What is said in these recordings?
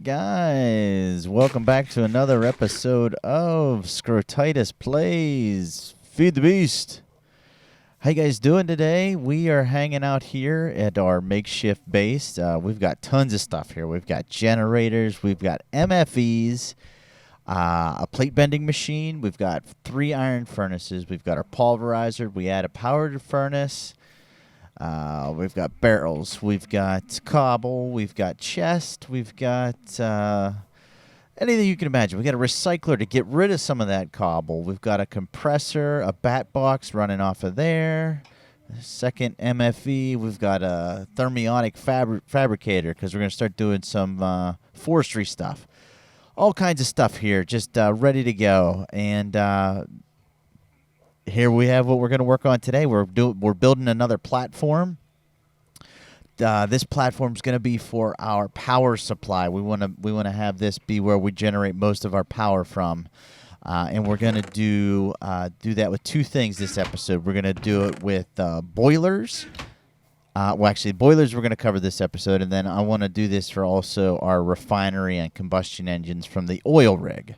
right, guys. Welcome back to another episode of Scrotitis Plays Feed the Beast. How you guys doing today? We are hanging out here at our makeshift base. We've got tons of stuff here. We've got generators. We've got MFEs, a plate bending machine. We've got 3 iron furnaces. We've got our pulverizer. We add a powered furnace. We've got barrels, we've got cobble, we've got chest, we've got anything you can imagine. We've got a recycler to get rid of some of that cobble. We've got a compressor, a bat box running off of there. Second MFE, we've got a thermiotic fabricator because we're going to start doing some forestry stuff. All kinds of stuff here, just ready to go. And here we have what we're going to work on today. We're building another platform. This platform is going to be for our power supply. We want to have this be where we generate most of our power from, and we're going to do that with 2 things this episode. We're going to do it with boilers. Boilers we're going to cover this episode, and then I want to do this for also our refinery and combustion engines from the oil rig.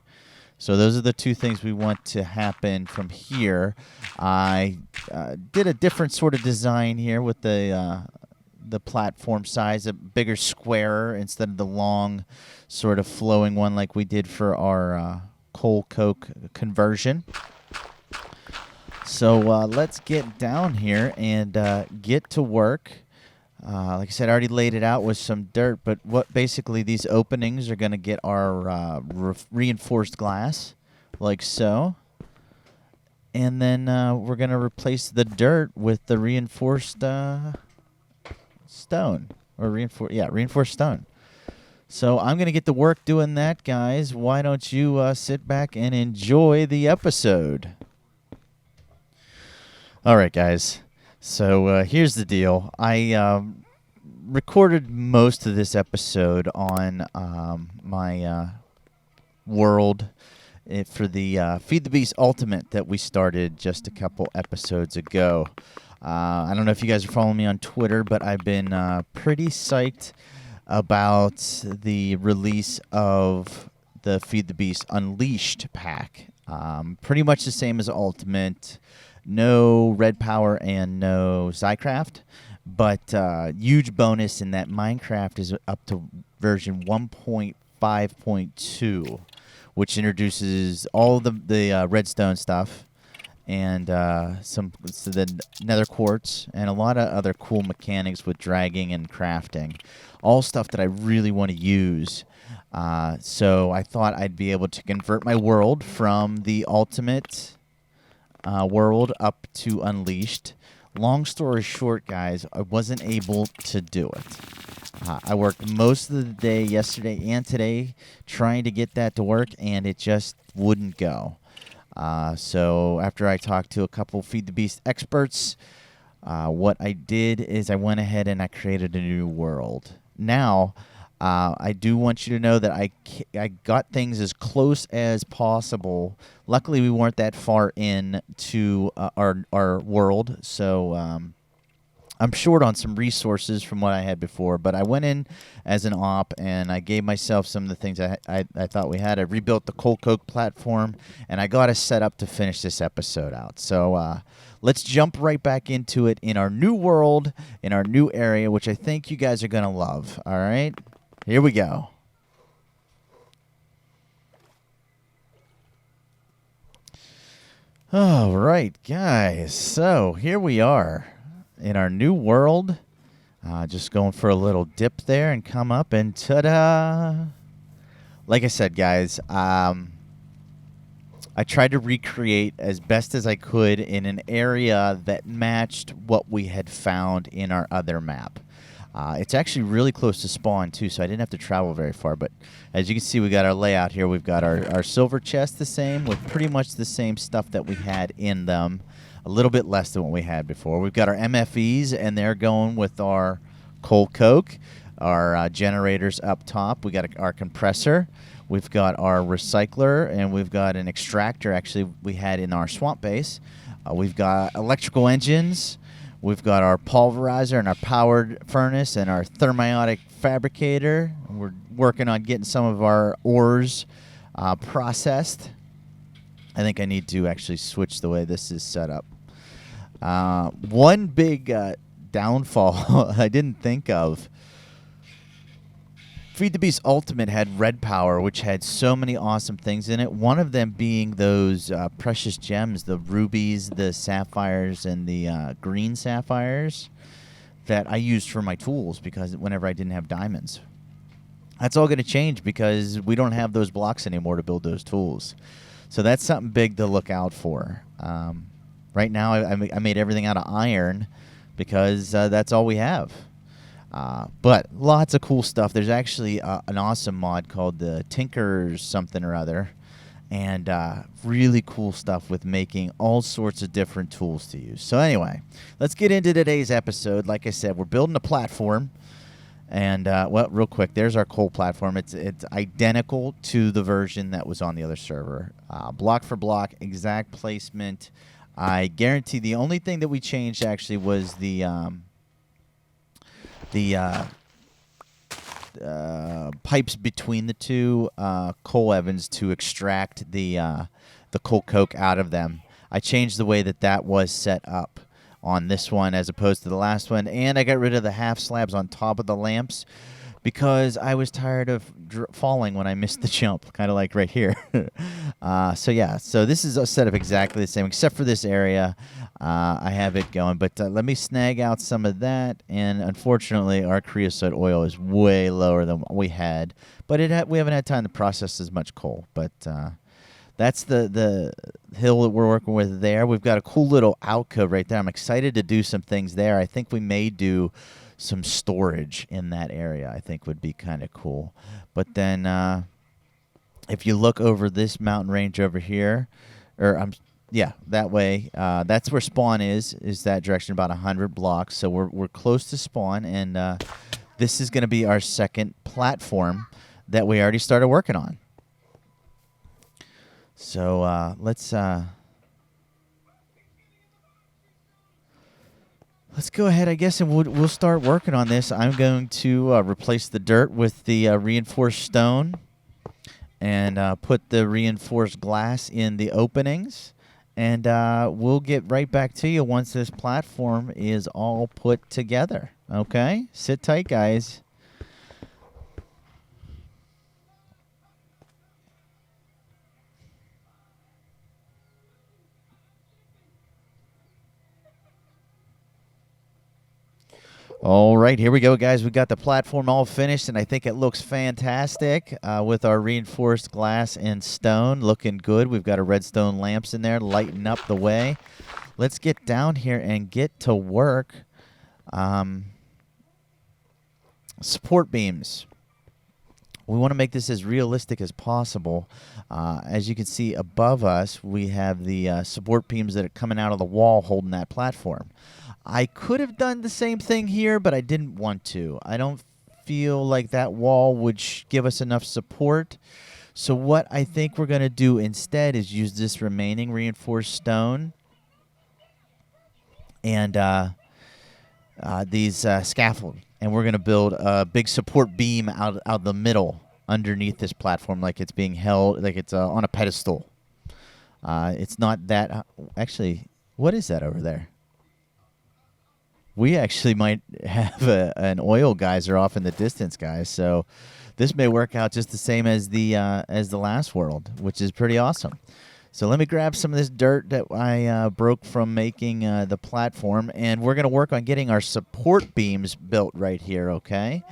So those are the 2 things we want to happen from here. I did a different sort of design here with the platform size, a bigger square instead of the long sort of flowing one like we did for our coal coke conversion. So let's get down here and get to work. Like I said, I already laid it out with some dirt, but what basically these openings are going to get our reinforced glass, like so. And then we're going to replace the dirt with the reinforced stone. Or reinforced stone. So I'm going to get to work doing that, guys. Why don't you sit back and enjoy the episode? All right, guys. So here's the deal. I recorded most of this episode on my world for the Feed the Beast Ultimate that we started just a couple episodes ago. I don't know if you guys are following me on Twitter, but I've been pretty psyched about the release of the Feed the Beast Unleashed pack. Pretty much the same as Ultimate. No Red Power and no Zycraft, but huge bonus in that Minecraft is up to version 1.5.2, which introduces all the Redstone stuff and the Nether Quartz and a lot of other cool mechanics with dragging and crafting. All stuff that I really want to use. So I thought I'd be able to convert my world from the Ultimate world up to Unleashed. Long story short, guys, I wasn't able to do it. I worked most of the day yesterday and today trying to get that to work, and it just wouldn't go. So after I talked to a couple Feed the Beast experts, what I did is I went ahead and I created a new world. Now, I do want you to know that I got things as close as possible. Luckily, we weren't that far in to our world, so I'm short on some resources from what I had before. But I went in as an op, and I gave myself some of the things I thought we had. I rebuilt the coal coke platform, and I got us set up to finish this episode out. So let's jump right back into it in our new world, in our new area, which I think you guys are going to love. All right? Here we go. All right, guys. So here we are in our new world. Just going for a little dip there and come up and ta-da! Like I said, guys, I tried to recreate as best as I could in an area that matched what we had found in our other map. It's actually really close to spawn, too, so I didn't have to travel very far. But as you can see, we got our layout here. We've got our silver chest the same, with pretty much the same stuff that we had in them. A little bit less than what we had before. We've got our MFEs, and they're going with our coal coke. Our generators up top. We got our compressor. We've got our recycler, and we've got an extractor, actually, we had in our swamp base. We've got electrical engines. We've got our pulverizer and our powered furnace and our thermiotic fabricator. we're working on getting some of our ores processed. I think I need to actually switch the way this is set up. One big downfall I didn't think of. Feed the Beast Ultimate had red power, which had so many awesome things in it. One of them being those precious gems, the rubies, the sapphires, and the green sapphires that I used for my tools because whenever I didn't have diamonds. That's all going to change because we don't have those blocks anymore to build those tools. So that's something big to look out for. Right now, I made everything out of iron because that's all we have. But lots of cool stuff. There's actually an awesome mod called the Tinker's something or other. And really cool stuff with making all sorts of different tools to use. So anyway, let's get into today's episode. Like I said, we're building a platform. And, well, real quick, there's our coal platform. It's identical to the version that was on the other server. Block for block, exact placement. I guarantee the only thing that we changed actually was the pipes between the two coal ovens to extract the coal coke out of them. I changed the way that was set up on this one as opposed to the last one, and I got rid of the half slabs on top of the lamps because I was tired of falling when I missed the jump, kind of like right here. So this is set up exactly the same except for this area. I have it going, but let me snag out some of that, and unfortunately our creosote oil is way lower than what we had, but we haven't had time to process as much coal, but that's the hill that we're working with there. We've got a cool little alcove right there. I'm excited to do some things there. I think we may do some storage in that area. I think would be kind of cool. But then if you look over this mountain range over here, that way, that's where spawn is that direction, about 100 blocks. So we're close to spawn, and this is going to be our second platform that we already started working on. So let's go ahead, I guess, and we'll start working on this. I'm going to replace the dirt with the reinforced stone and put the reinforced glass in the openings. And we'll get right back to you once this platform is all put together. Okay? Sit tight, guys. All right, here we go, guys. We got the platform all finished, and I think it looks fantastic with our reinforced glass and stone. Looking good. We've got our redstone lamps in there lighting up the way. Let's get down here and get to work. Support beams. We want to make this as realistic as possible. As you can see above us, we have the support beams that are coming out of the wall holding that platform. I could have done the same thing here, but I didn't want to. I don't feel like that wall would give us enough support. So what I think we're going to do instead is use this remaining reinforced stone and these scaffold. And we're going to build a big support beam out the middle underneath this platform like it's being held, like it's on a pedestal. It's not that... actually, what is that over there? We actually might have an oil geyser off in the distance, guys. So this may work out just the same as the last world, which is pretty awesome. So let me grab some of this dirt that I broke from making the platform, and we're going to work on getting our support beams built right here, okay?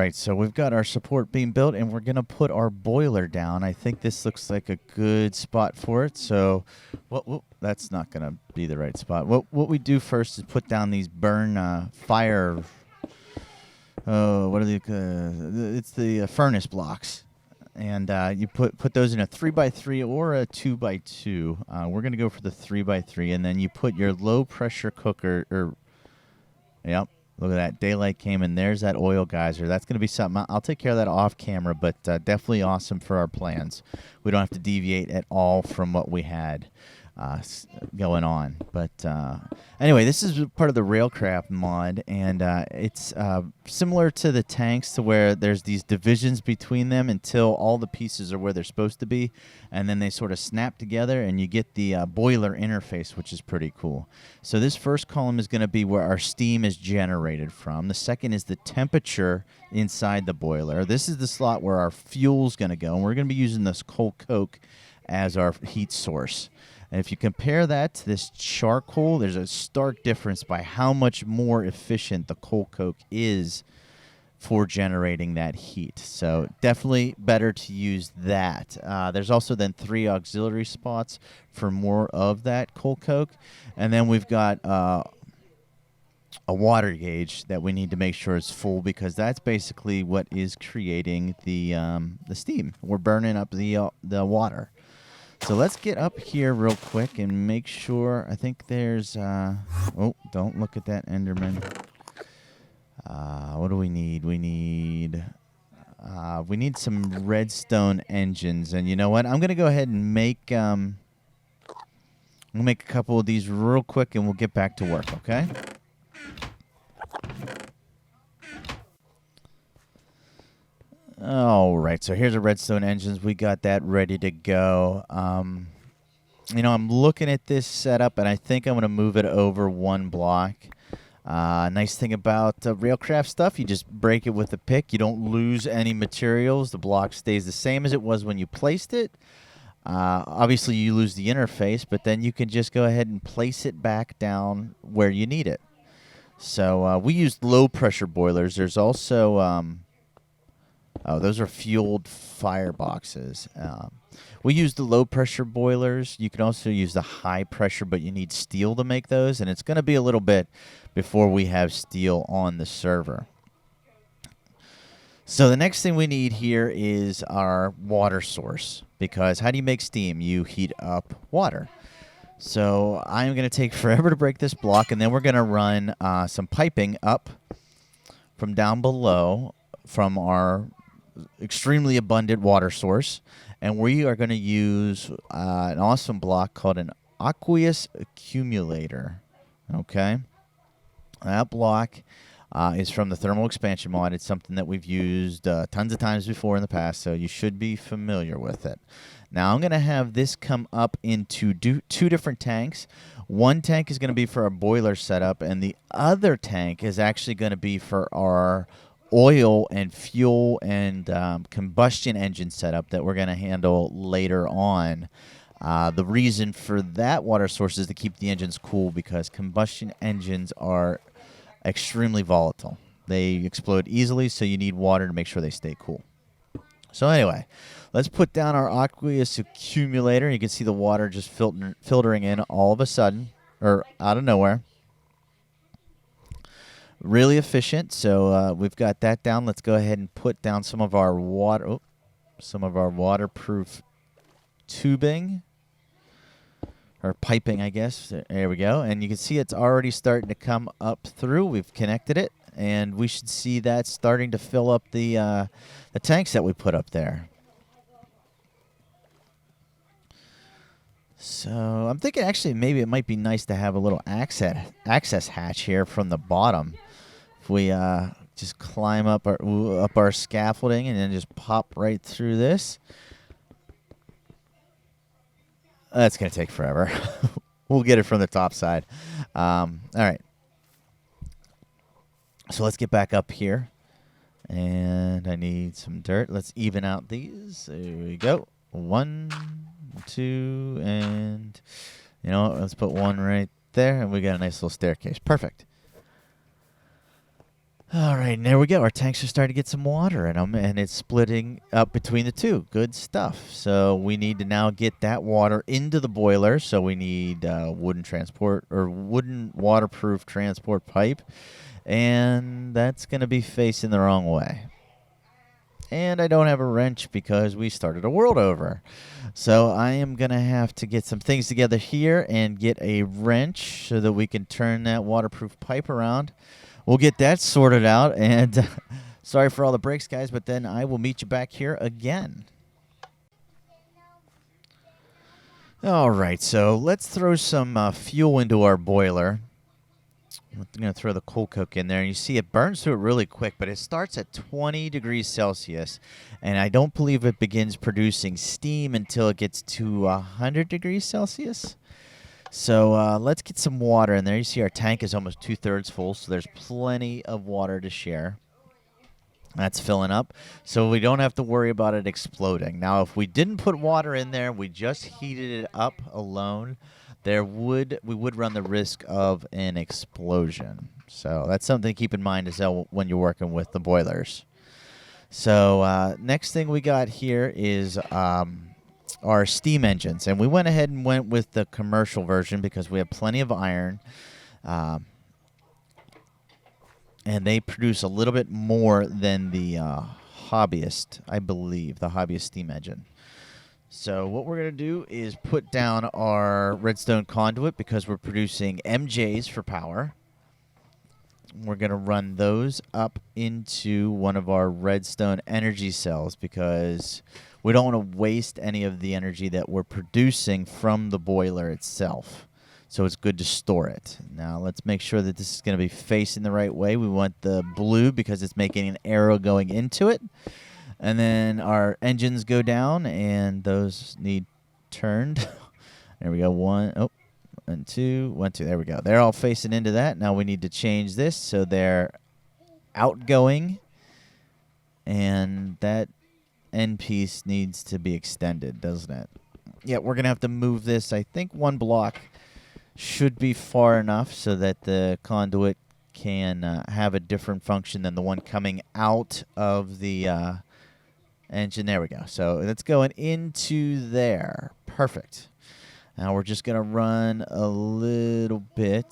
right, so we've got our support beam built, and we're going to put our boiler down. I think this looks like a good spot for it. So, that's not going to be the right spot. What we do first is put down these fire. What are it's the furnace blocks, and you put those in a 3x3 or a 2x2. We're going to go for the 3x3, and then you put your low pressure cooker. Yep. Look at that. Daylight came in. There's that oil geyser. That's going to be something. I'll take care of that off camera, but definitely awesome for our plans. We don't have to deviate at all from what we had going on. But anyway, this is part of the Railcraft mod, and it's similar to the tanks, to where there's these divisions between them until all the pieces are where they're supposed to be, and then they sort of snap together, and you get the boiler interface, which is pretty cool. So this first column is going to be where our steam is generated from. The second is the temperature inside the boiler. This is the slot where our fuel's going to go, and we're going to be using this coal coke as our heat source. And if you compare that to this charcoal, there's a stark difference by how much more efficient the coal coke is for generating that heat. So definitely better to use that. There's also then 3 auxiliary spots for more of that coal coke. And then we've got a water gauge that we need to make sure is full, because that's basically what is creating the steam. We're burning up the water. So let's get up here real quick and make sure. I think there's don't look at that Enderman. What do we need? We need some redstone engines. And you know what? I'm going to go ahead and make a couple of these real quick, and we'll get back to work, okay? All right, so here's the redstone engines. We got that ready to go. I'm looking at this setup, and I think I'm going to move it over 1 block. Nice thing about Railcraft stuff, you just break it with a pick. You don't lose any materials. The block stays the same as it was when you placed it. Obviously, you lose the interface, but then you can just go ahead and place it back down where you need it. So we used low-pressure boilers. There's also... those are fueled fireboxes. We use the low-pressure boilers. You can also use the high-pressure, but you need steel to make those, and it's going to be a little bit before we have steel on the server. So the next thing we need here is our water source, because how do you make steam? You heat up water. So I'm going to take forever to break this block, and then we're going to run some piping up from down below from our extremely abundant water source, and we are going to use an awesome block called an aqueous accumulator. Okay, that block is from the thermal expansion mod. It's something that we've used tons of times before in the past, so you should be familiar with it. Now I'm going to have this come up into 2 different tanks. One tank is going to be for our boiler setup, and the other tank is actually going to be for our oil and fuel and combustion engine setup that we're going to handle later on. The reason for that water source is to keep the engines cool, because combustion engines are extremely volatile. They explode easily, so you need water to make sure they stay cool. So anyway, let's put down our aqueous accumulator. You can see the water just filtering in all of a sudden, or out of nowhere. Really efficient. So we've got that down. Let's go ahead and put down some of our waterproof tubing, or piping, I guess. There we go. And you can see it's already starting to come up through. We've connected it, and we should see that starting to fill up the tanks that we put up there. So I'm thinking actually maybe it might be nice to have a little access hatch here from the bottom. If we just climb up our scaffolding and then just pop right through this. That's going to take forever. We'll get it from the top side. All right. So let's get back up here. And I need some dirt. Let's even out these. There we go. 1, 2, and let's put 1 right there, and we got a nice little staircase. Perfect. All right, and there we go. Our tanks are starting to get some water in them, and it's splitting up between the two. Good stuff. So we need to now get that water into the boiler. So we need wooden waterproof transport pipe, and that's going to be facing the wrong way. And I don't have a wrench because we started a world over. So I am going to have to get some things together here and get a wrench so that we can turn that waterproof pipe around. We'll get that sorted out, and sorry for all the breaks, guys, but then I will meet you back here again. All right, so let's throw some fuel into our boiler. I'm going to throw the coal coke in there, and you see it burns through it really quick, but it starts at 20 degrees Celsius, and I don't believe it begins producing steam until it gets to 100 degrees Celsius. So let's get some water in there. You see our tank is almost 2/3 full, so there's plenty of water to share. That's filling up, so we don't have to worry about it exploding. Now, if we didn't put water in there, we just heated it up alone, we would run the risk of an explosion. So that's something to keep in mind as well when you're working with the boilers. So next thing we got here is our steam engines, and we went ahead and went with the commercial version because we have plenty of iron, and they produce a little bit more than the hobbyist, I believe, the hobbyist steam engine. So what we're going to do is put down our Redstone conduit because we're producing MJs for power. We're going to run those up into one of our Redstone energy cells because we don't want to waste any of the energy that we're producing from the boiler itself. So it's good to store it. Now let's make sure that this is going to be facing the right way. We want the blue because it's making an arrow going into it. And then our engines go down, and those need turned. There we go. 1, 2, 1, 2. There we go. They're all facing into that. Now we need to change this so they're outgoing, and that end piece needs to be extended, doesn't it? Yeah, we're going to have to move this. I think 1 block should be far enough so that the conduit can have a different function than the one coming out of the engine. There we go. So it's going into there. Perfect. Now we're just going to run a little bit.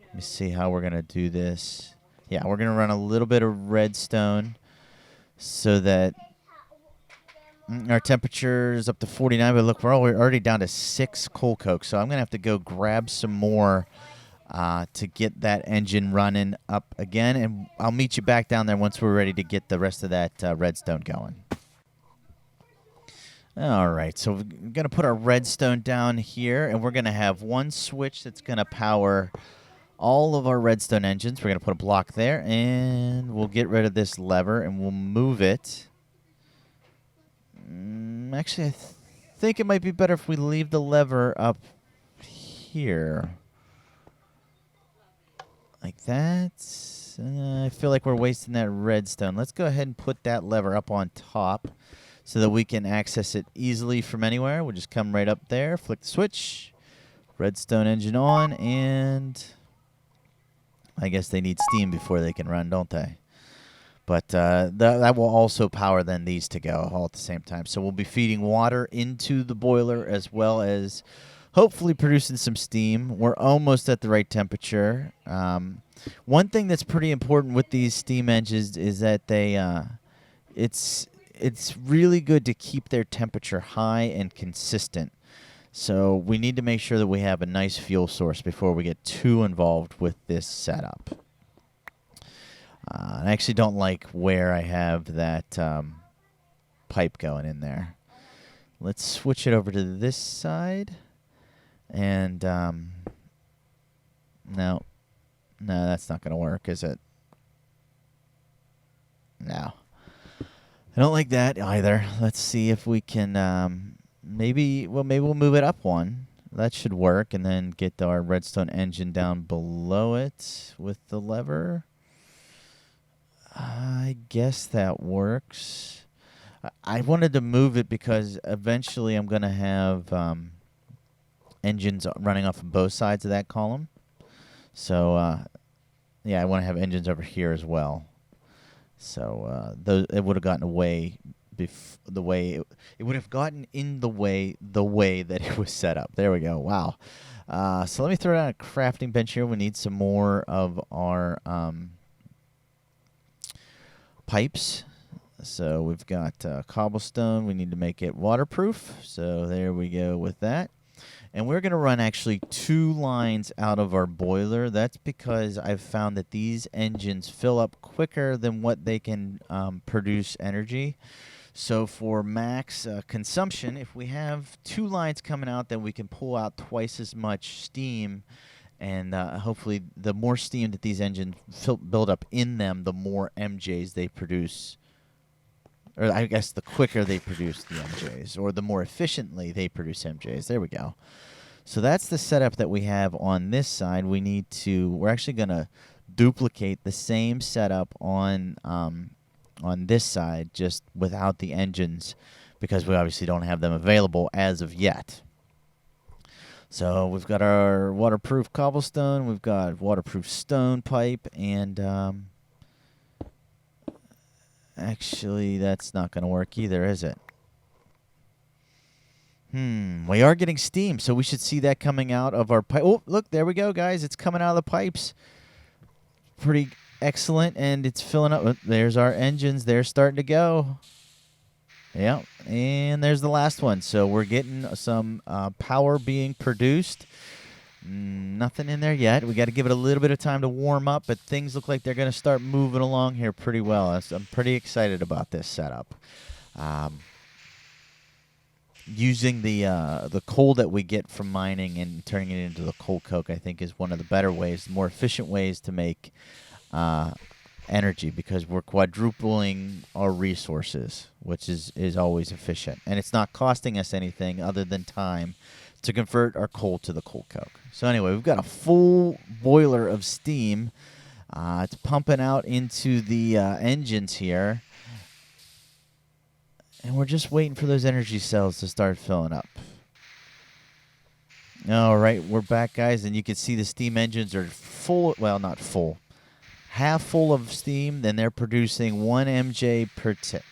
Let me see how we're going to do this. Yeah, we're going to run a little bit of redstone so that our temperature is up to 49. But look, we're already down to 6 coal coke. So I'm going to have to go grab some more to get that engine running up again, and I'll meet you back down there once we're ready to get the rest of that redstone going. All right, so we're going to put our redstone down here, and we're going to have one switch that's going to power all of our redstone engines. We're going to put a block there, and we'll get rid of this lever, and we'll move it. Actually, I think it might be better if we leave the lever up here. Like that. I feel like we're wasting that redstone. Let's go ahead and put that lever up on top so that we can access it easily from anywhere. We'll just come right up there, flick the switch, redstone engine on, and I guess they need steam before they can run, don't they? But that will also power then these to go all at the same time. So we'll be feeding water into the boiler as well as hopefully producing some steam. We're almost at the right temperature. One thing that's pretty important with these steam engines is that it's really good to keep their temperature high and consistent. So we need to make sure that we have a nice fuel source before we get too involved with this setup. I actually don't like where I have that pipe going in there. Let's switch it over to this side. And no, that's not going to work, is it? No. I don't like that either. Let's see if we can maybe we'll move it up one. That should work, and then get our redstone engine down below it with the lever. I guess that works. I wanted to move it because eventually I'm going to have engines running off of both sides of that column. So Yeah, I want to have engines over here as well. So those it would have gotten away the way it would have gotten in the way that it was set up. There we go. Wow. So let me throw down a crafting bench here. We need some more of our pipes. So we've got cobblestone. We need to make it waterproof. So there we go with that. And we're going to run actually 2 lines out of our boiler. That's because I've found that these engines fill up quicker than what they can produce energy. So for max consumption, if we have 2 lines coming out, then we can pull out twice as much steam. And hopefully the more steam that these engines build up in them, the more MJs they produce. Or I guess the quicker they produce the MJs, or the more efficiently they produce MJs. There we go. So that's the setup that we have on this side. We're actually going to duplicate the same setup on this side, just without the engines, because we obviously don't have them available as of yet. So we've got our waterproof cobblestone, we've got waterproof stone pipe, and actually that's not going to work either, is it? We are getting steam, so we should see that coming out of our pipe. Oh, look, there we go, guys. It's coming out of the pipes. Pretty excellent, and it's filling up. There's our engines. They're starting to go. Yeah, and there's the last one. So we're getting some power being produced. Nothing in there yet. We got to give it a little bit of time to warm up, but things look like they're going to start moving along here pretty well. I'm pretty excited about this setup. Using the coal that we get from mining and turning it into the coal coke, I think, is one of the better ways, more efficient ways to make energy, because we're quadrupling our resources, which is always efficient. And it's not costing us anything other than time to convert our coal to the coal coke. So anyway, we've got a full boiler of steam. It's pumping out into the engines here. And we're just waiting for those energy cells to start filling up. All right, we're back, guys, and you can see the steam engines are full. Well, not full. Half full of steam, then they're producing 1 MJ per tick.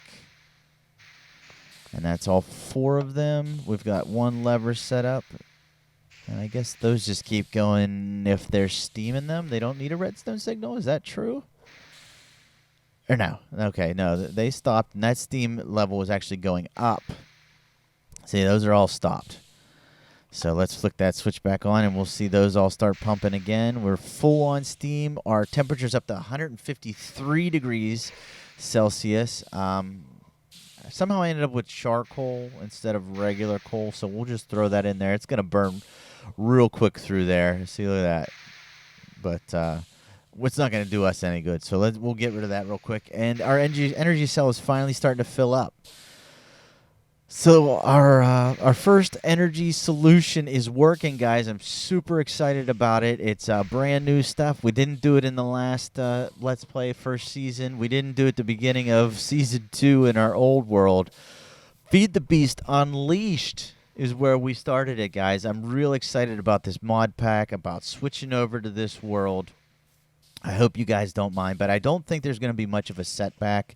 And that's all 4 of them. We've got 1 lever set up. And I guess those just keep going if there's steam in them. They don't need a redstone signal. Is that true? Or no? Okay, no. They stopped, and that steam level was actually going up. See, those are all stopped. So let's flick that switch back on, and we'll see those all start pumping again. We're full on steam. Our temperature's up to 153 degrees Celsius. Somehow I ended up with charcoal instead of regular coal, so we'll just throw that in there. It's going to burn real quick through there. See, look at that. But it's not going to do us any good, so we'll get rid of that real quick. And our energy cell is finally starting to fill up. So our first energy solution is working, guys. I'm super excited about it. It's brand new stuff. We didn't do it in the last Let's Play first season. We didn't do it at the beginning of Season 2 in our old world. Feed the Beast Unleashed is where we started it, guys. I'm real excited about this mod pack, about switching over to this world. I hope you guys don't mind, but I don't think there's going to be much of a setback.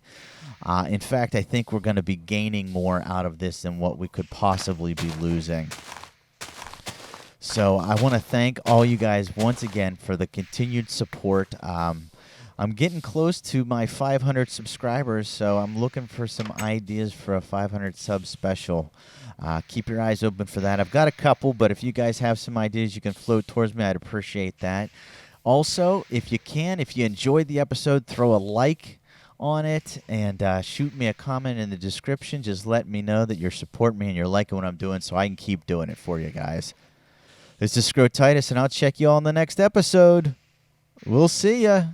In fact, I think we're going to be gaining more out of this than what we could possibly be losing. So I want to thank all you guys once again for the continued support. I'm getting close to my 500 subscribers, so I'm looking for some ideas for a 500 sub special. Keep your eyes open for that. I've got a couple, but if you guys have some ideas you can float towards me, I'd appreciate that. Also, if you enjoyed the episode, throw a like on it and shoot me a comment in the description. Just let me know that you're supporting me and you're liking what I'm doing so I can keep doing it for you guys. This is Scrotitus, and I'll check you all in the next episode. We'll see ya.